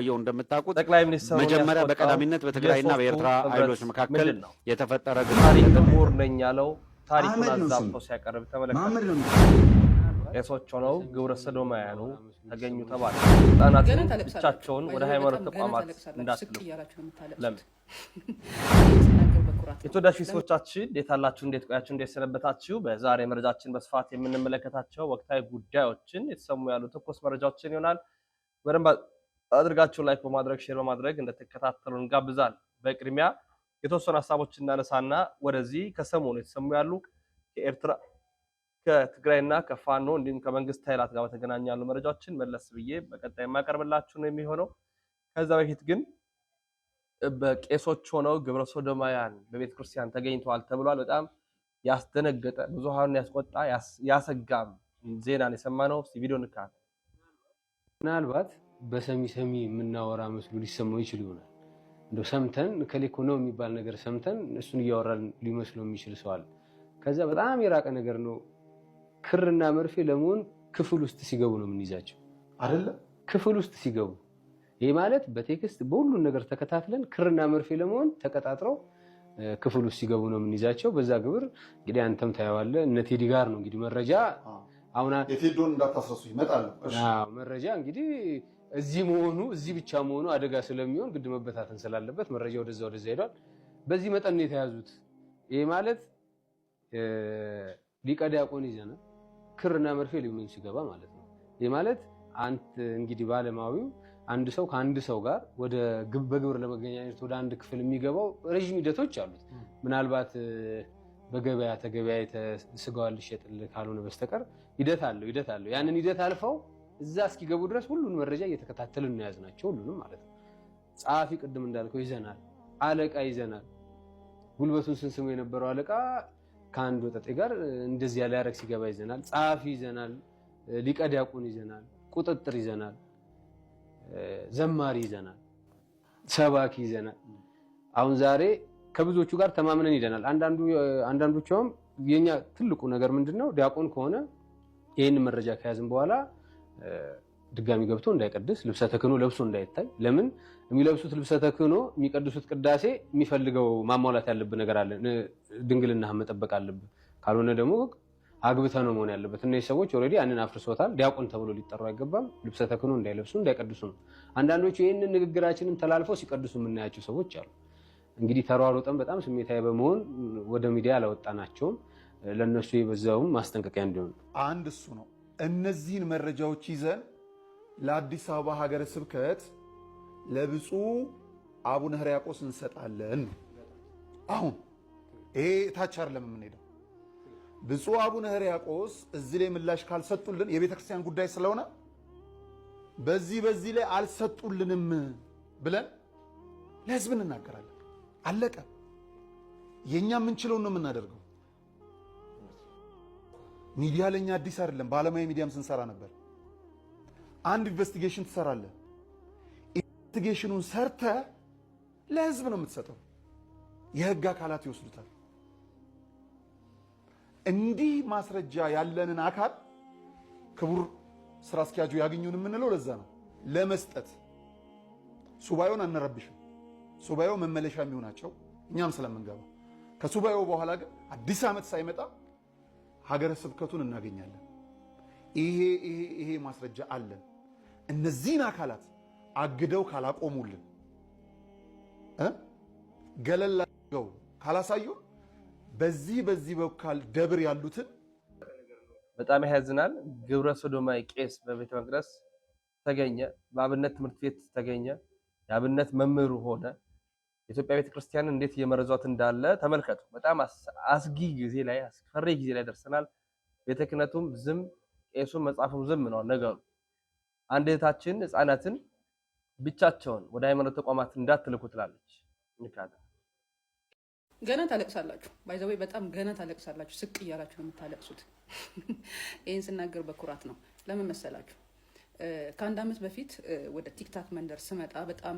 ይው እንደምታውቁት መጀመሪያ በቀዳሚነት በትግራይና በኤርትራ ኃይሎች መካከል የተፈጠረ ግንኙነት ምሁር ነኝ ያለው ታሪኩን አዛብቶ ሲያቀርብ ተመለከተ። የሶች ሆነው ግብረ ሰዶማውያኑ ተገኙ ተባለ። ህፃናትን ብቻቸውን ወደ ሃይማኖት ተቋማት እንዳትልኩ ለምን? የተወዳጅ ቤተሰቦቻችን እንዴት አላችሁ? እንዴት ቆያችሁ? እንዴት ሰነበታችሁ? በዛሬ መረጃችን በስፋት የምንመለከታቸው ወቅታዊ ጉዳዮችን የተሰሙ ያሉ ትኩስ መረጃዎችን ይሆናል። በደንብ አድርጋችሁ ላይክ በማድረግ ሼር በማድረግ እንድትከታተሉን ጋብዛል። በቅድሚያ የተወሰኑ ሐሳቦችን እናነሳና ወደዚህ ከሰሞኑ የተሰሙ ያሉ ከኤርትራ ከትግራይና ከፋኖ እንዲሁም ከመንግስት ኃይላት ጋር በተገናኘ ያሉ መረጃዎችን መለስ ብዬ በቀጣይ ማቀርብላችሁ ነው የሚሆነው። ከዛ በፊት ግን በቄሶች ሆነው ግብረ ሶዶማውያን በቤተ ክርስቲያን ተገኝተዋል ተብሏል። በጣም ያስደነገጠ ብዙሃኑን ያስቆጣ ያሰጋም ዜናን የሰማነው ቪዲዮ ንካት ምናልባት በሰሚ የምናወራ መስሎ ሊሰማው ይችል ይሆናል። እንደው ሰምተን ከሌኮ ነው የሚባል ነገር ሰምተን እሱን እያወራን ሊመስለው የሚችል ሰው አለ። ከዛ በጣም የራቀ ነገር ነው። ክርና መርፌ ለመሆን ክፍል ውስጥ ሲገቡ ነው የምንይዛቸው አይደለ? ክፍል ውስጥ ሲገቡ ይሄ ማለት በቴክስት በሁሉን ነገር ተከታትለን ክርና መርፌ ለመሆን ተቀጣጥረው ክፍል ውስጥ ሲገቡ ነው የምንይዛቸው። በዛ ግብር እንግዲህ አንተም ታያዋለህ። እነ ቴዲ ጋር ነው እንግዲህ መረጃ አሁን የቴዶን እንዳታስረሱ ይመጣል። መረጃ እንግዲህ እዚህ መሆኑ እዚህ ብቻ መሆኑ አደጋ ስለሚሆን ግድ መበታተን ስላለበት መረጃ ወደዛ ሄዷል። በዚህ መጠን ነው የተያዙት። ይሄ ማለት ሊቀ ዲያቆን ይዘና ክርና መርፌ ሊሆን ሲገባ ማለት ነው። ይሄ ማለት አንተ እንግዲህ ባለማዊው አንድ ሰው ከአንድ ሰው ጋር ወደ በግብር ለመገናኘት ወደ አንድ ክፍል የሚገባው ረጅም ሂደቶች አሉት። ምናልባት በገበያ ተገበያይተ ስጋዋል ሊሸጥል ካልሆነ በስተቀር ሂደት አለው። ያንን ሂደት አልፈው እዛ እስኪገቡ ድረስ ሁሉን መረጃ እየተከታተልን ነው ያዝናቸው። ሁሉንም ማለት ነው። ጸሐፊ ቅድም እንዳልከው ይዘናል፣ አለቃ ይዘናል። ጉልበቱን ስንስሙ የነበረው አለቃ ከአንድ ወጠጤ ጋር እንደዚህ ያለ ያረክ ሲገባ ይዘናል። ጸሐፊ ይዘናል፣ ሊቀ ዲያቆን ይዘናል፣ ቁጥጥር ይዘናል፣ ዘማሪ ይዘናል፣ ሰባኪ ይዘናል። አሁን ዛሬ ከብዙዎቹ ጋር ተማምነን ይደናል። አንዳንዶቹም የኛ ትልቁ ነገር ምንድነው? ዲያቆን ከሆነ ይሄን መረጃ ከያዝን በኋላ ድጋሚ ገብቶ እንዳይቀድስ ልብሰ ተክህኖ ለብሶ እንዳይታይ። ለምን የሚለብሱት ልብሰ ተክህኖ የሚቀድሱት ቅዳሴ የሚፈልገው ማሟላት ያለበት ነገር አለ። ድንግልና መጠበቅ አለበት። ካልሆነ ደግሞ አግብተህ ነው መሆን ያለበት። እነዚህ ሰዎች ኦሬዲ ያንን አፍርሶታል። ዲያቆን ተብሎ ሊጠሩ አይገባም። ልብሰ ተክህኖ እንዳይለብሱ እንዳይቀድሱ ነው። አንዳንዶቹ ይሄንን ንግግራችንን ተላልፈው ሲቀድሱ የምናያቸው ሰዎች አሉ። እንግዲህ ተሯሩጠን በጣም ስሜታዊ በመሆን ወደ ሚዲያ አላወጣናቸውም። ለነሱ የበዛውም ማስጠንቀቂያ እንዲሆን አንድ እሱ ነው። እነዚህን መረጃዎች ይዘን ለአዲስ አበባ ሀገረ ስብከት ለብፁዕ አቡነ ሕርያቆስ እንሰጣለን። አሁን ይሄ ታች አይደለም የምንሄደው። ብፁዕ አቡነ ሕርያቆስ እዚህ ላይ ምላሽ ካልሰጡልን የቤተ ክርስቲያን ጉዳይ ስለሆነ በዚህ ላይ አልሰጡልንም ብለን ለህዝብ እንናገራለን። አለቀ። የኛ የምንችለውን ነው የምናደርገው። ሚዲያ ለኛ አዲስ አይደለም። ባለሙያ ሚዲያም ስንሰራ ነበር። አንድ ኢንቨስቲጌሽን ትሰራለህ። ኢንቨስቲጌሽኑን ሰርተ ለህዝብ ነው የምትሰጠው። የህግ አካላት ይወስዱታል። እንዲህ ማስረጃ ያለንን አካል ክቡር ስራ አስኪያጁ ያገኙን የምንለው ለዛ ነው፣ ለመስጠት። ሱባኤውን አንረብሽም። ሱባኤው መመለሻ የሚሆናቸው እኛም ስለምንገባ፣ ከሱባኤው በኋላ ግን አዲስ ዓመት ሳይመጣ ሀገረ ስብከቱን እናገኛለን። ይሄ ማስረጃ አለን። እነዚህን አካላት አግደው ካላቆሙልን ገለል አድርገው ካላሳዩን በዚህ በኩል ደብር ያሉትን በጣም ያዝናል። ግብረ ሶዶማዊ ቄስ በቤተ መቅደስ ተገኘ። በአብነት ትምህርት ቤት ተገኘ። የአብነት መምህሩ ሆነ። የኢትዮጵያ ቤተክርስቲያን እንዴት እየመረዟት እንዳለ ተመልከቱ። በጣም አስጊ ጊዜ ላይ አስፈሪ ጊዜ ላይ ደርሰናል። ቤተ ክህነቱም ዝም፣ ቄሱም መጽሐፉም ዝም ነው ነገሩ። አንድ እህታችን ህፃናትን ብቻቸውን ወደ ሃይማኖት ተቋማት እንዳትልኩ ትላለች። ንካታ ገና ታለቅሳላችሁ። ባይዘው በጣም ገና ታለቅሳላችሁ። ስቅ እያላችሁ ነው የምታለቅሱት። ይሄን ስናገር በኩራት ነው። ለምን መሰላችሁ? ከአንድ ዓመት በፊት ወደ ቲክታክ መንደር ስመጣ በጣም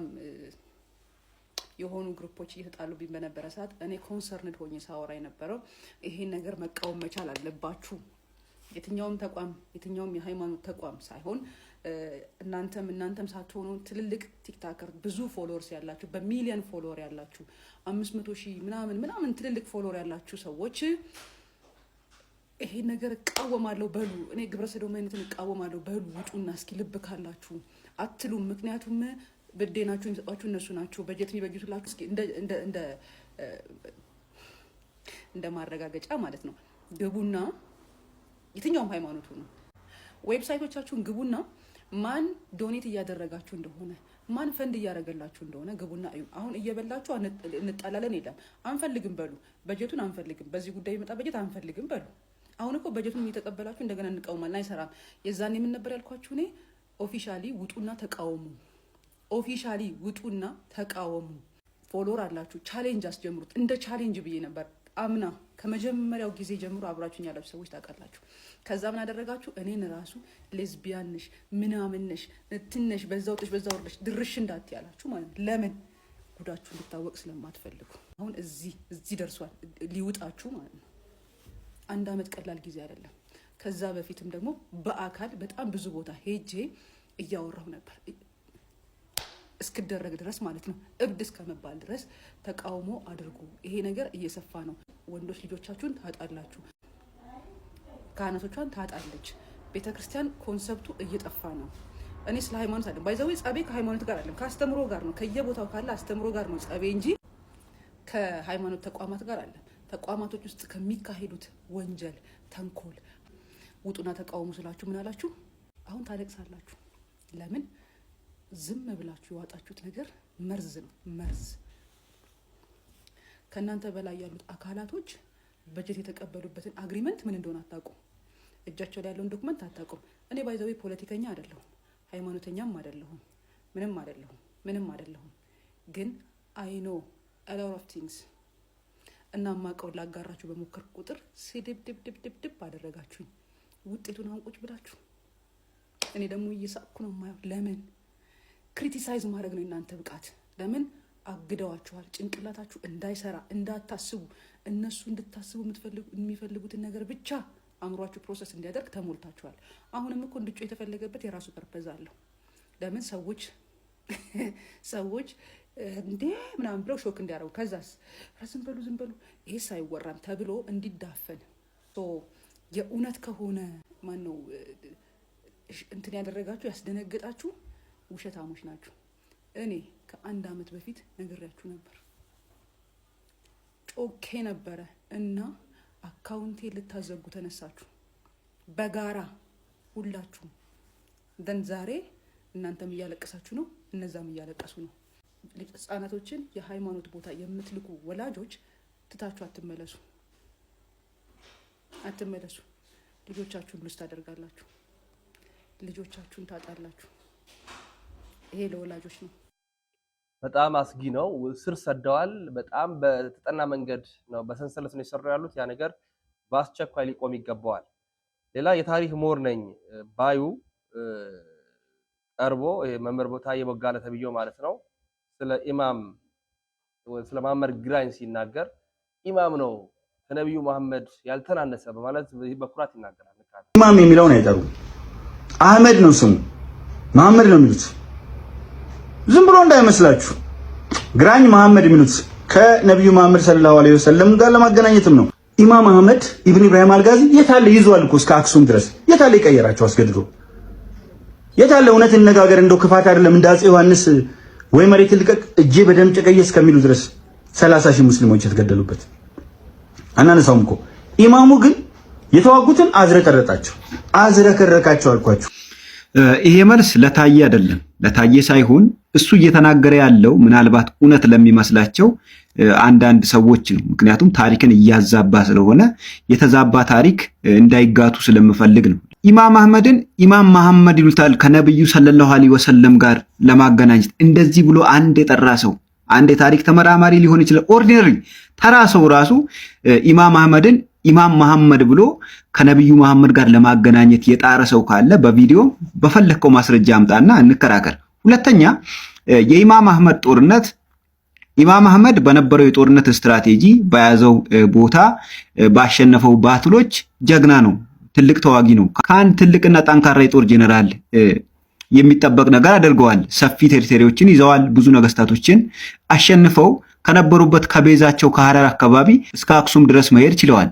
የሆኑ ግሩፖች እየተጣሉብኝ በነበረ ሰዓት እኔ ኮንሰርንድ ሆኜ ሳወራ የነበረው ይሄን ነገር መቃወም መቻል አለባችሁ። የትኛውም ተቋም የትኛውም የሃይማኖት ተቋም ሳይሆን እናንተም ሳትሆኑ ትልልቅ ቲክታከር ብዙ ፎሎወርስ ያላችሁ በሚሊዮን ፎሎወር ያላችሁ 500,000 ምናምን ትልልቅ ፎሎወር ያላችሁ ሰዎች ይሄ ነገር እቃወማለሁ በሉ። እኔ ግብረ ሰዶማዊነትን እቃወማለሁ በሉ። ውጡና እስኪ ልብ ካላችሁ አትሉም። ምክንያቱም ብዴናችሁ የሚሰጧችሁ እነሱ ናቸው። በጀት የሚበጅቱላችሁ እስኪ እንደ ማረጋገጫ ማለት ነው። ግቡና የትኛውም ሃይማኖቱ ነው ዌብሳይቶቻችሁን ግቡና ማን ዶኔት እያደረጋችሁ እንደሆነ ማን ፈንድ እያደረገላችሁ እንደሆነ ግቡና እዩ። አሁን እየበላችሁ እንጣላለን የለም አንፈልግም በሉ። በጀቱን አንፈልግም፣ በዚህ ጉዳይ ይመጣ በጀት አንፈልግም በሉ። አሁን እኮ በጀቱን እየተቀበላችሁ እንደገና እንቃወማለን አይሰራም። የዛኔ ምን ነበር ያልኳችሁ እኔ? ኦፊሻሊ ውጡና ተቃወሙ። ኦፊሻሊ ውጡና ተቃወሙ። ፎሎወር አላችሁ ቻሌንጅ አስጀምሩት። እንደ ቻሌንጅ ብዬ ነበር አምና ከመጀመሪያው ጊዜ ጀምሮ አብራችሁኝ ያላችሁ ሰዎች ታውቃላችሁ። ከዛ ምን አደረጋችሁ? እኔን ራሱ ሌዝቢያን ነሽ ምናምን ነሽ ትነሽ በዛው ጥሽ በዛው ወርደሽ ድርሽ እንዳትያላችሁ ማለት ነው። ለምን? ጉዳችሁ እንድታወቅ ስለማትፈልጉ። አሁን እዚህ ደርሷል ሊውጣችሁ ማለት ነው። 1 አመት ቀላል ጊዜ አይደለም። ከዛ በፊትም ደግሞ በአካል በጣም ብዙ ቦታ ሄጄ እያወራሁ ነበር እስክደረግ ድረስ ማለት ነው። እብድ እስከመባል ድረስ ተቃውሞ አድርጉ። ይሄ ነገር እየሰፋ ነው። ወንዶች ልጆቻችሁን ታጣላችሁ፣ ካህናቶቿን ታጣለች። ቤተክርስቲያን ኮንሰፕቱ እየጠፋ ነው። እኔ ስለ ሃይማኖት አይደለም ባይዘው ጸቤ ከሃይማኖት ጋር አይደለም ከአስተምሮ ጋር ነው። ከየቦታው ካለ አስተምሮ ጋር ነው ጸቤ እንጂ ከሃይማኖት ተቋማት ጋር አይደለም። ተቋማቶች ውስጥ ከሚካሄዱት ወንጀል፣ ተንኮል ውጡና ተቃውሞ ስላችሁ ምን አላችሁ? አሁን ታለቅሳላችሁ። ለምን? ዝም ብላችሁ የዋጣችሁት ነገር መርዝ ነው። መርዝ ከእናንተ በላይ ያሉት አካላቶች በጀት የተቀበሉበትን አግሪመንት ምን እንደሆነ አታውቁም። እጃቸው ላይ ያለውን ዶክመንት አታውቁም። እኔ ባይዘው ፖለቲከኛ አይደለሁም፣ ሃይማኖተኛም አይደለሁም፣ ምንም አይደለሁም። ግን አይ ኖ a lot of things እና ማቀው ላጋራችሁ በሞከር ቁጥር ሲድብድብድብድብ አደረጋችሁኝ። ውጤቱን አሁን ቁጭ ብላችሁ እኔ ደግሞ እየሳቅኩ ነው የማየው። ለምን? ክሪቲሳይዝ ማድረግ ነው እናንተ ብቃት። ለምን? አግደዋችኋል። ጭንቅላታችሁ እንዳይሰራ እንዳታስቡ፣ እነሱ እንድታስቡ የሚፈልጉትን ነገር ብቻ አእምሯችሁ ፕሮሰስ እንዲያደርግ ተሞልታችኋል። አሁንም እኮ እንድጮ የተፈለገበት የራሱ ፐርፐዝ አለው። ለምን? ሰዎች እንዴ ምናምን ብለው ሾክ እንዲያደርጉ፣ ከዛስ ዝም በሉ ይሄስ አይወራም ተብሎ እንዲዳፈን። የእውነት ከሆነ ማነው እንትን ያደረጋችሁ ያስደነገጣችሁ? ውሸታሞች ናችሁ። እኔ ከ1 አመት በፊት ነግሬያችሁ ነበር፣ ጮኬ ነበረ እና አካውንቴ ልታዘጉ ተነሳችሁ በጋራ ሁላችሁም። ዛሬ እናንተም እያለቀሳችሁ ነው፣ እነዛም እያለቀሱ ነው። ህጻናቶችን የሃይማኖት ቦታ የምትልኩ ወላጆች ትታችሁ አትመለሱ። ልጆቻችሁን ሉስ ታደርጋላችሁ፣ ልጆቻችሁን ታጣላችሁ። ይሄ ለወላጆች ነው። በጣም አስጊ ነው። ስር ሰደዋል። በጣም በተጠና መንገድ ነው በሰንሰለት ነው የሰሩ ያሉት። ያ ነገር በአስቸኳይ ሊቆም ይገባዋል። ሌላ የታሪክ ምሁር ነኝ ባዩ ቀርቦ መምህር ታዬ ቦጋለ ተብዬው ማለት ነው ስለ መሐመድ ግራኝ ሲናገር ኢማም ነው ከነብዩ መሐመድ ያልተናነሰ በማለት በኩራት ይናገራል። ኢማም የሚለውን አይጠሩ፣ አህመድ ነው ስሙ፣ መሐመድ ነው የሚሉት። ዝም ብሎ እንዳይመስላችሁ ግራኝ መሐመድ የሚሉት ከነብዩ መሐመድ ሰለላሁ ዐለይሂ ወሰለም ጋር ለማገናኘትም ነው። ኢማም አህመድ ኢብኑ ኢብራሂም አልጋዚ የታለ ይዟል እኮ እስከ አክሱም ድረስ የታለ ይቀየራቸው አስገድዶ የታለ እውነት እንነጋገር እንደው ክፋት አይደለም እንደ አፄ ዮሐንስ ወይ መሬት ልቀቅ እጄ በደም ጨቀየ እስከሚሉ ድረስ 30,000 ሙስሊሞች የተገደሉበት አናነሳውም እኮ። ኢማሙ ግን የተዋጉትን አዝረከረካቸው አልኳችሁ። ይሄ መልስ ለታዬ አይደለም፣ ለታዬ ሳይሆን እሱ እየተናገረ ያለው ምናልባት እውነት ለሚመስላቸው አንዳንድ ሰዎች ነው። ምክንያቱም ታሪክን እያዛባ ስለሆነ የተዛባ ታሪክ እንዳይጋቱ ስለምፈልግ ነው። ኢማም አህመድን ኢማም መሐመድ ይሉታል ከነብዩ ሰለላሁ ዐለይሂ ወሰለም ጋር ለማገናኘት። እንደዚህ ብሎ አንድ የጠራ ሰው አንድ የታሪክ ተመራማሪ ሊሆን ይችላል፣ ኦርዲነሪ ተራ ሰው ራሱ ኢማም አህመድን ኢማም መሐመድ ብሎ ከነብዩ መሐመድ ጋር ለማገናኘት የጣረ ሰው ካለ በቪዲዮ በፈለከው ማስረጃ አምጣና እንከራከር። ሁለተኛ የኢማም አህመድ ጦርነት ኢማም አህመድ በነበረው የጦርነት ስትራቴጂ በያዘው ቦታ ባሸነፈው ባትሎች ጀግና ነው፣ ትልቅ ተዋጊ ነው። ከአንድ ትልቅና ጠንካራ የጦር ጄኔራል የሚጠበቅ ነገር አድርገዋል። ሰፊ ቴሪቶሪዎችን ይዘዋል። ብዙ ነገስታቶችን አሸንፈው ከነበሩበት ከቤዛቸው ከሐረር አካባቢ እስከ አክሱም ድረስ መሄድ ችለዋል።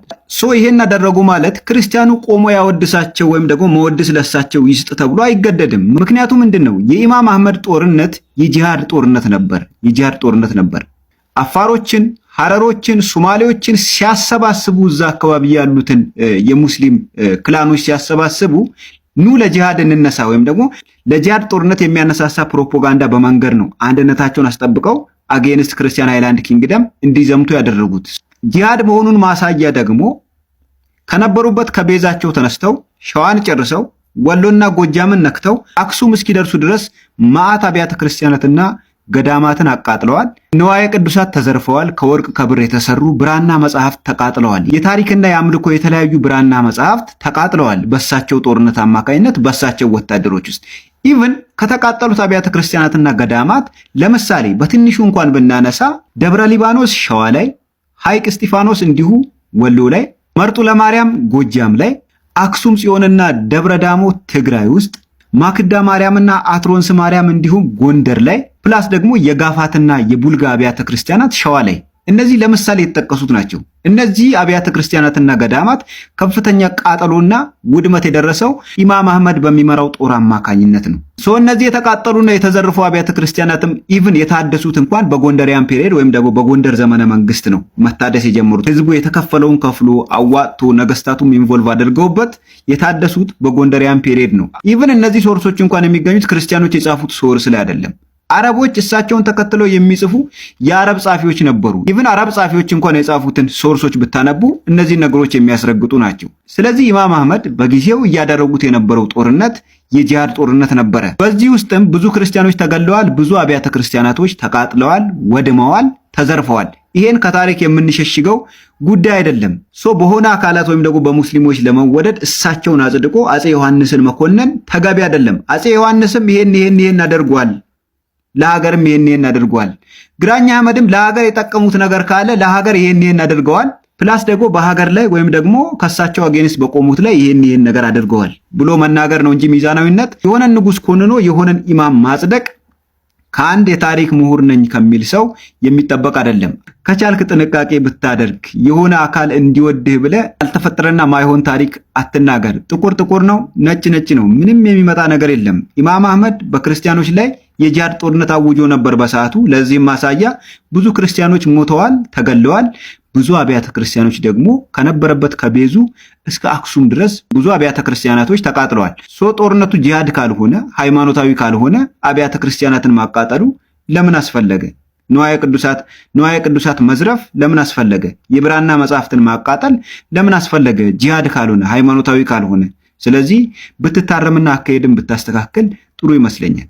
ይሄን አደረጉ ማለት ክርስቲያኑ ቆሞ ያወድሳቸው ወይም ደግሞ መወድስ ለሳቸው ይስጥ ተብሎ አይገደድም። ምክንያቱም ምንድነው የኢማም አህመድ ጦርነት የጂሃድ ጦርነት ነበር። አፋሮችን፣ ሐረሮችን፣ ሶማሌዎችን ሲያሰባስቡ እዛ አካባቢ ያሉትን የሙስሊም ክላኖች ሲያሰባስቡ ኑ ለጂሃድ እንነሳ ወይም ደግሞ ለጂሃድ ጦርነት የሚያነሳሳ ፕሮፓጋንዳ በመንገር ነው አንድነታቸውን አስጠብቀው አጌንስት ክርስቲያን አይላንድ ኪንግደም እንዲዘምቱ ያደረጉት። ጂሃድ መሆኑን ማሳያ ደግሞ ከነበሩበት ከቤዛቸው ተነስተው ሸዋን ጨርሰው ወሎና ጎጃምን ነክተው አክሱም እስኪደርሱ ድረስ ማዕት አብያተ ክርስቲያናትና ገዳማትን አቃጥለዋል። ንዋየ ቅዱሳት ተዘርፈዋል። ከወርቅ ከብር የተሰሩ ብራና መጻሕፍት ተቃጥለዋል። የታሪክና የአምልኮ የተለያዩ ብራና መጻሕፍት ተቃጥለዋል። በሳቸው ጦርነት አማካይነት በሳቸው ወታደሮች ውስጥ ኢቭን ከተቃጠሉት አብያተ ክርስቲያናትና ገዳማት ለምሳሌ በትንሹ እንኳን ብናነሳ ደብረ ሊባኖስ ሸዋ ላይ፣ ሐይቅ እስጢፋኖስ እንዲሁ ወሎ ላይ፣ መርጡ ለማርያም ጎጃም ላይ፣ አክሱም ጽዮንና ደብረ ዳሞ ትግራይ ውስጥ፣ ማክዳ ማርያምና አትሮንስ ማርያም እንዲሁም ጎንደር ላይ ፕላስ ደግሞ የጋፋትና የቡልጋ አብያተ ክርስቲያናት ሸዋ ላይ እነዚህ ለምሳሌ የተጠቀሱት ናቸው። እነዚህ አብያተ ክርስቲያናትና ገዳማት ከፍተኛ ቃጠሎና ውድመት የደረሰው ኢማም አህመድ በሚመራው ጦር አማካኝነት ነው። እነዚህ የተቃጠሉና የተዘረፉ አብያተ ክርስቲያናትም ኢቭን የታደሱት እንኳን በጎንደሪያን ፔሪየድ ወይም ደግሞ በጎንደር ዘመነ መንግስት ነው መታደስ የጀመሩት። ህዝቡ የተከፈለውን ከፍሎ አዋጥቶ ነገስታቱም ኢንቮልቭ አድርገውበት የታደሱት በጎንደሪያን ፔሪየድ ነው። ኢቭን እነዚህ ሶርሶች እንኳን የሚገኙት ክርስቲያኖች የጻፉት ሶርስ ላይ አይደለም። አረቦች እሳቸውን ተከትለው የሚጽፉ የአረብ ጻፊዎች ነበሩ። ኢቭን አረብ ጻፊዎች እንኳን የጻፉትን ሶርሶች ብታነቡ እነዚህ ነገሮች የሚያስረግጡ ናቸው። ስለዚህ ኢማም አህመድ በጊዜው እያደረጉት የነበረው ጦርነት የጂሃድ ጦርነት ነበረ። በዚህ ውስጥም ብዙ ክርስቲያኖች ተገለዋል፣ ብዙ አብያተ ክርስቲያናቶች ተቃጥለዋል፣ ወድመዋል፣ ተዘርፈዋል። ይሄን ከታሪክ የምንሸሽገው ጉዳይ አይደለም። በሆነ አካላት ወይም ደግሞ በሙስሊሞች ለመወደድ እሳቸውን አጽድቆ አጼ ዮሐንስን መኮነን ተገቢ አይደለም። አጼ ዮሐንስም ይሄን አድርጓል፣ ለሀገርም ይሄን አድርጓል። ግራኝ አህመድም ለሀገር የጠቀሙት ነገር ካለ ለሀገር ይሄን አድርገዋል። ፕላስ ደግሞ በሀገር ላይ ወይም ደግሞ ከሳቸው አጌንስት በቆሙት ላይ ይሄን ነገር አድርገዋል ብሎ መናገር ነው እንጂ ሚዛናዊነት የሆነን ንጉስ ኮንኖ የሆነን ኢማም ማጽደቅ ከአንድ የታሪክ ምሁር ነኝ ከሚል ሰው የሚጠበቅ አይደለም። ከቻልክ ጥንቃቄ ብታደርግ የሆነ አካል እንዲወድህ ብለ ያልተፈጠረና ማይሆን ታሪክ አትናገር። ጥቁር ጥቁር ነው፣ ነጭ ነጭ ነው። ምንም የሚመጣ ነገር የለም። ኢማም አህመድ በክርስቲያኖች ላይ የጂሃድ ጦርነት አውጆ ነበር በሰዓቱ። ለዚህም ማሳያ ብዙ ክርስቲያኖች ሞተዋል፣ ተገለዋል። ብዙ አብያተ ክርስቲያኖች ደግሞ ከነበረበት ከቤዙ እስከ አክሱም ድረስ ብዙ አብያተ ክርስቲያናቶች ተቃጥለዋል። ጦርነቱ ጂሃድ ካልሆነ ሃይማኖታዊ ካልሆነ አብያተ ክርስቲያናትን ማቃጠሉ ለምን አስፈለገ? ንዋየ ቅዱሳት መዝረፍ ለምን አስፈለገ? የብራና መጻሕፍትን ማቃጠል ለምን አስፈለገ? ጂሃድ ካልሆነ ሃይማኖታዊ ካልሆነ። ስለዚህ ብትታረምና አካሄድን ብታስተካከል ጥሩ ይመስለኛል።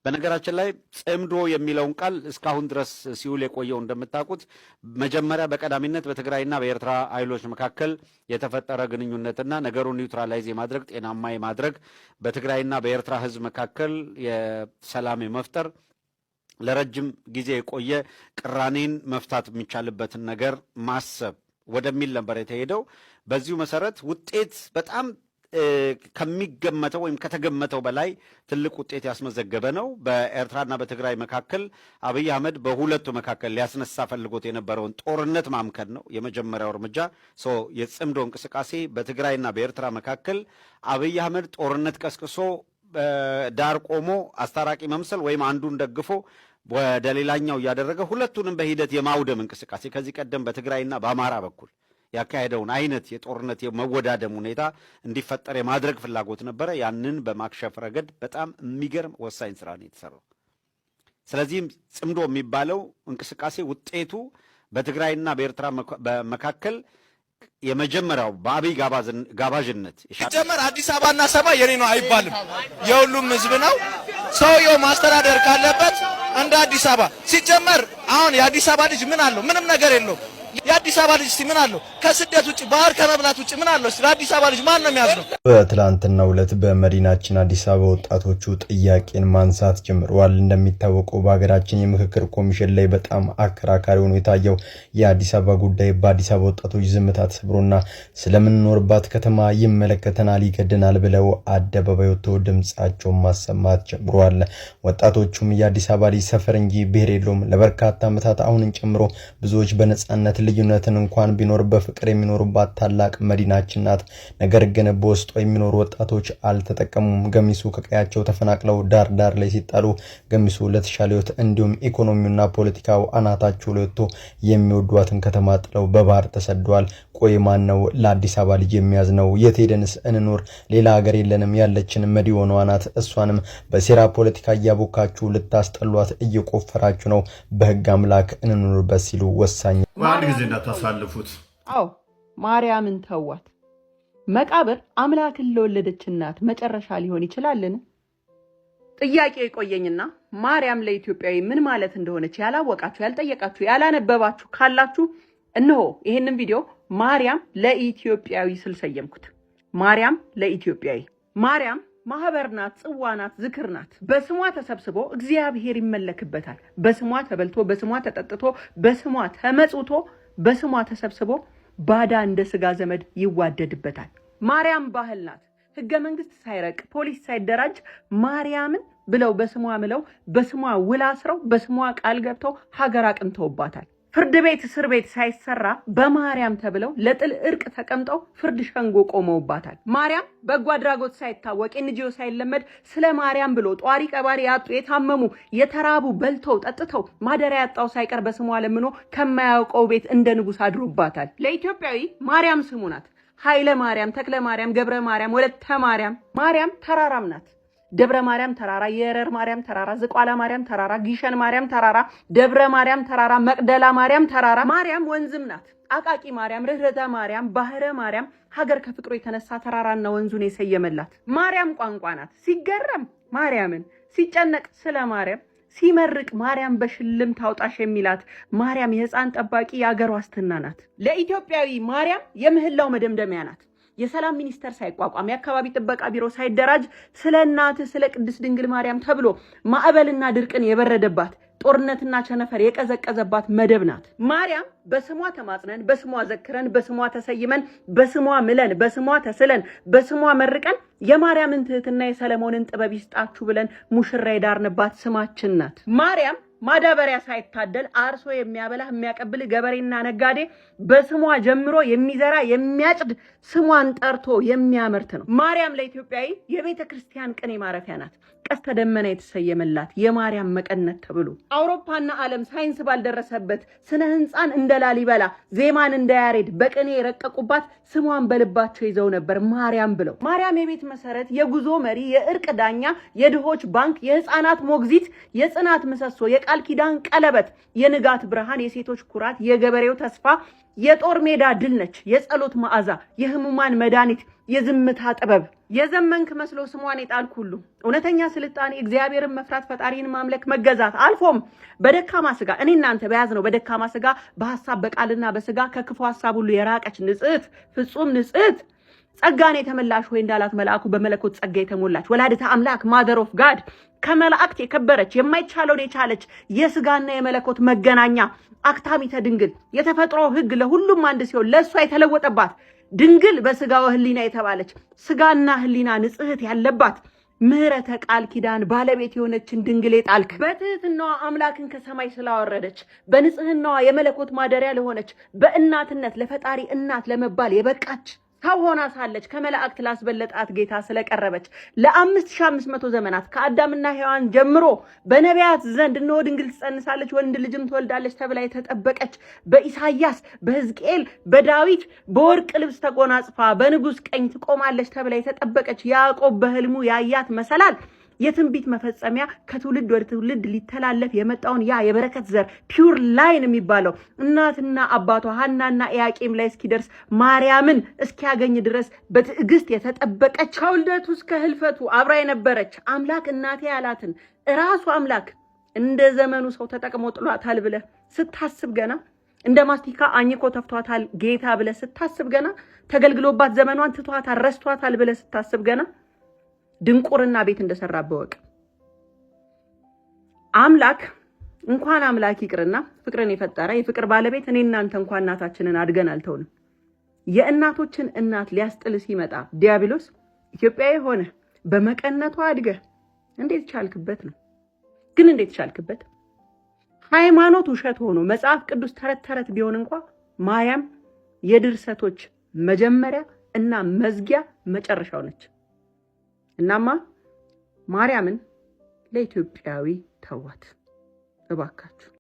በነገራችን ላይ ጽምዶ የሚለውን ቃል እስካሁን ድረስ ሲውል የቆየው እንደምታውቁት መጀመሪያ በቀዳሚነት በትግራይና በኤርትራ ኃይሎች መካከል የተፈጠረ ግንኙነትና ነገሩን ኒውትራላይዝ የማድረግ ጤናማ የማድረግ በትግራይና በኤርትራ ሕዝብ መካከል የሰላም መፍጠር ለረጅም ጊዜ የቆየ ቅራኔን መፍታት የሚቻልበትን ነገር ማሰብ ወደሚል ነበር የተሄደው። በዚሁ መሰረት ውጤት በጣም ከሚገመተው ወይም ከተገመተው በላይ ትልቅ ውጤት ያስመዘገበ ነው። በኤርትራና በትግራይ መካከል አብይ አህመድ በሁለቱ መካከል ሊያስነሳ ፈልጎት የነበረውን ጦርነት ማምከን ነው የመጀመሪያው እርምጃ። የጽምዶ እንቅስቃሴ በትግራይና በኤርትራ መካከል አብይ አህመድ ጦርነት ቀስቅሶ ዳር ቆሞ አስታራቂ መምሰል ወይም አንዱን ደግፎ ወደ ሌላኛው እያደረገ ሁለቱንም በሂደት የማውደም እንቅስቃሴ ከዚህ ቀደም በትግራይና በአማራ በኩል ያካሄደውን አይነት የጦርነት የመወዳደም ሁኔታ እንዲፈጠር የማድረግ ፍላጎት ነበረ። ያንን በማክሸፍ ረገድ በጣም የሚገርም ወሳኝ ስራ ነው የተሰራው። ስለዚህም ጽምዶ የሚባለው እንቅስቃሴ ውጤቱ በትግራይና በኤርትራ መካከል የመጀመሪያው በአብይ ጋባዥነት ሲጀመር አዲስ አበባና ሰማይ የኔ ነው አይባልም፣ የሁሉም ህዝብ ነው። ሰውየው ማስተዳደር ካለበት እንደ አዲስ አበባ ሲጀመር አሁን የአዲስ አበባ ልጅ ምን አለው? ምንም ነገር የለውም። የአዲስ አበባ ልጅ ምን አለው? ከስደት ውጪ ባህር ከመብላት ውጪ ምን አለው? ለአዲስ አበባ ልጅ ማን ነው የሚያዝነው? በትላንትናው ዕለት በመዲናችን አዲስ አበባ ወጣቶቹ ጥያቄን ማንሳት ጀምረዋል። እንደሚታወቀው በሀገራችን የምክክር ኮሚሽን ላይ በጣም አከራካሪ ሆኖ የታየው የአዲስ አበባ ጉዳይ በአዲስ አበባ ወጣቶች ዝምታ ተሰብሮና ስለምንኖርባት ከተማ ይመለከተናል፣ ይገደናል ብለው አደባባይ ወጥተው ድምጻቸውን ማሰማት ጀምረዋል። ወጣቶቹም የአዲስ አበባ ልጅ ሰፈር እንጂ ብሔር የለውም፣ ለበርካታ ዓመታት አሁንን ጨምሮ ብዙዎች በነጻነት ልዩነትን እንኳን ቢኖር በፍቅር የሚኖሩባት ታላቅ መዲናችን ናት። ነገር ግን በውስጧ የሚኖሩ ወጣቶች አልተጠቀሙም። ገሚሱ ከቀያቸው ተፈናቅለው ዳር ዳር ላይ ሲጣሉ፣ ገሚሱ ለተሻለ ሕይወት እንዲሁም ኢኮኖሚውና ፖለቲካው አናታቸው ላይ ወጥቶ የሚወዷትን ከተማ ጥለው በባህር ተሰደዋል። ቆይ ማን ነው ለአዲስ አበባ ልጅ የሚያዝነው? የት ሄደንስ እንኖር? ሌላ ሀገር የለንም። ያለችን መዲሆኗ ናት። እሷንም በሴራ ፖለቲካ እያቦካችሁ ልታስጠሏት እየቆፈራችሁ ነው። በህግ አምላክ እንኖርበት ሲሉ ወሳኝ አንድ ጊዜ እንዳታሳልፉት። አዎ ማርያምን ተዋት። መቃብር አምላክን ለወለደች እናት መጨረሻ ሊሆን ይችላልን? ጥያቄ የቆየኝና ማርያም ለኢትዮጵያዊ ምን ማለት እንደሆነች ያላወቃችሁ፣ ያልጠየቃችሁ፣ ያላነበባችሁ ካላችሁ እነሆ ይሄንን ቪዲዮ ማርያም ለኢትዮጵያዊ ስል ሰየምኩት። ማርያም ለኢትዮጵያዊ። ማርያም ማህበር ናት፣ ጽዋ ናት፣ ዝክር ናት። በስሟ ተሰብስቦ እግዚአብሔር ይመለክበታል። በስሟ ተበልቶ፣ በስሟ ተጠጥቶ፣ በስሟ ተመጽውቶ፣ በስሟ ተሰብስቦ ባዳ እንደ ስጋ ዘመድ ይዋደድበታል። ማርያም ባህል ናት። ህገ መንግስት ሳይረቅ ፖሊስ ሳይደራጅ ማርያምን ብለው በስሟ ምለው በስሟ ውል አስረው በስሟ ቃል ገብተው ሀገር አቅንተውባታል። ፍርድ ቤት እስር ቤት ሳይሰራ በማርያም ተብለው ለጥል እርቅ ተቀምጠው ፍርድ ሸንጎ ቆመውባታል። ማርያም በጎ አድራጎት ሳይታወቅ ኤንጂኦ ሳይለመድ ስለ ማርያም ብሎ ጧሪ ቀባሪ ያጡ የታመሙ የተራቡ በልተው ጠጥተው ማደሪያ ያጣው ሳይቀር በስሟ ለምኖ ከማያውቀው ቤት እንደ ንጉስ አድሮባታል። ለኢትዮጵያዊ ማርያም ስሙ ናት። ኃይለ ማርያም፣ ተክለ ማርያም፣ ገብረ ማርያም፣ ወለተ ማርያም። ማርያም ተራራም ናት። ደብረ ማርያም ተራራ፣ የረር ማርያም ተራራ፣ ዝቋላ ማርያም ተራራ፣ ጊሸን ማርያም ተራራ፣ ደብረ ማርያም ተራራ፣ መቅደላ ማርያም ተራራ። ማርያም ወንዝም ናት። አቃቂ ማርያም፣ ርህረተ ማርያም፣ ባህረ ማርያም ሀገር ከፍቅሩ የተነሳ ተራራና ወንዙን የሰየመላት። ማርያም ቋንቋ ናት። ሲገረም ማርያምን፣ ሲጨነቅ ስለ ማርያም፣ ሲመርቅ ማርያም በሽልም ታውጣሽ የሚላት ማርያም የህፃን ጠባቂ የአገር ዋስትና ናት። ለኢትዮጵያዊ ማርያም የምህላው መደምደሚያ ናት። የሰላም ሚኒስቴር ሳይቋቋም የአካባቢ ጥበቃ ቢሮ ሳይደራጅ ስለ እናትህ ስለ ቅድስት ድንግል ማርያም ተብሎ ማዕበልና ድርቅን የበረደባት ጦርነትና ቸነፈር የቀዘቀዘባት መደብ ናት። ማርያም በስሟ ተማጽነን፣ በስሟ ዘክረን፣ በስሟ ተሰይመን፣ በስሟ ምለን፣ በስሟ ተስለን፣ በስሟ መርቀን የማርያምን ትህትና የሰለሞንን ጥበብ ይስጣችሁ ብለን ሙሽራ የዳርንባት ስማችን ናት። ማርያም ማዳበሪያ ሳይታደል አርሶ የሚያበላ የሚያቀብል ገበሬና ነጋዴ በስሟ ጀምሮ የሚዘራ የሚያጭድ ስሟን ጠርቶ የሚያመርት ነው። ማርያም ለኢትዮጵያዊ የቤተ ክርስቲያን ቅኔ ማረፊያ ናት። ቀስተ ደመና የተሰየመላት የማርያም መቀነት ተብሎ አውሮፓና ዓለም ሳይንስ ባልደረሰበት ስነ ህንፃን እንደ ላሊበላ ዜማን እንደ ያሬድ በቅኔ የረቀቁባት ስሟን በልባቸው ይዘው ነበር ማርያም ብለው። ማርያም የቤት መሰረት፣ የጉዞ መሪ፣ የእርቅ ዳኛ፣ የድሆች ባንክ፣ የህፃናት ሞግዚት፣ የጽናት ምሰሶ፣ የቃል ኪዳን ቀለበት፣ የንጋት ብርሃን፣ የሴቶች ኩራት፣ የገበሬው ተስፋ፣ የጦር ሜዳ ድል ነች። የጸሎት መዓዛ፣ የህሙማን መድኃኒት፣ የዝምታ ጥበብ። የዘመንክ መስሎ ስሟን የጣልክ ሁሉ እውነተኛ ስልጣኔ እግዚአብሔርን መፍራት፣ ፈጣሪን ማምለክ፣ መገዛት አልፎም በደካማ ስጋ እኔ እናንተ በያዝነው በደካማ ስጋ በሐሳብ በቃልና በስጋ ከክፉ ሐሳብ ሁሉ የራቀች ንጽሕት ፍጹም ንጽሕት ጸጋን የተመላሽ ሆይ እንዳላት መልአኩ በመለኮት ጸጋ የተሞላች ወላዲተ አምላክ ማደር ኦፍ ጋድ ከመላእክት የከበረች የማይቻለውን የቻለች የስጋና የመለኮት መገናኛ አክታሚተ ድንግል የተፈጥሮ ሕግ ለሁሉም አንድ ሲሆን ለእሷ የተለወጠባት ድንግል በስጋው ህሊና የተባለች ስጋና ህሊና ንጽሕት ያለባት ምህረተ ቃል ኪዳን ባለቤት የሆነችን ድንግል የጣልክ በትህትናዋ አምላክን ከሰማይ ስላወረደች በንጽህናዋ የመለኮት ማደሪያ ለሆነች በእናትነት ለፈጣሪ እናት ለመባል የበቃች ሰው ሆና ሳለች ከመላእክት ላስበለጣት ጌታ ስለቀረበች ለ5500 ዘመናት ከአዳምና ሔዋን ጀምሮ በነቢያት ዘንድ እነሆ ድንግል ትጸንሳለች ወንድ ልጅም ትወልዳለች ተብላ የተጠበቀች በኢሳይያስ በሕዝቅኤል በዳዊት በወርቅ ልብስ ተጎናጽፋ በንጉስ ቀኝ ትቆማለች ተብላ የተጠበቀች ያዕቆብ በህልሙ ያያት መሰላል የትንቢት መፈጸሚያ ከትውልድ ወደ ትውልድ ሊተላለፍ የመጣውን ያ የበረከት ዘር ፒውር ላይን የሚባለው እናትና አባቷ ሐናና ኢያቄም ላይ እስኪደርስ ማርያምን እስኪያገኝ ድረስ በትዕግስት የተጠበቀች ከውልደቱ እስከ ህልፈቱ አብራ የነበረች አምላክ እናቴ ያላትን ራሱ አምላክ እንደ ዘመኑ ሰው ተጠቅሞ ጥሏታል ብለህ ስታስብ ገና እንደ ማስቲካ አኝኮ ተፍቷታል ጌታ ብለህ ስታስብ ገና ተገልግሎባት ዘመኗን ትቷታል ረስቷታል ብለህ ስታስብ ገና ድንቁርና ቤት እንደሰራበት ወቅ አምላክ እንኳን አምላክ ይቅርና ፍቅርን የፈጠረ የፍቅር ባለቤት እኔ እናንተ እንኳን እናታችንን አድገን አልተውንም። የእናቶችን እናት ሊያስጥል ሲመጣ ዲያብሎስ ኢትዮጵያዊ ሆነ በመቀነቷ አድገ እንዴት ቻልክበት ነው? ግን እንዴት ቻልክበት? ሃይማኖት ውሸት ሆኖ መጽሐፍ ቅዱስ ተረት ቢሆን እንኳን ማርያም የድርሰቶች መጀመሪያ እና መዝጊያ መጨረሻው ነች። እናማ ማርያምን ለኢትዮጵያዊ ተዋት እባካችሁ።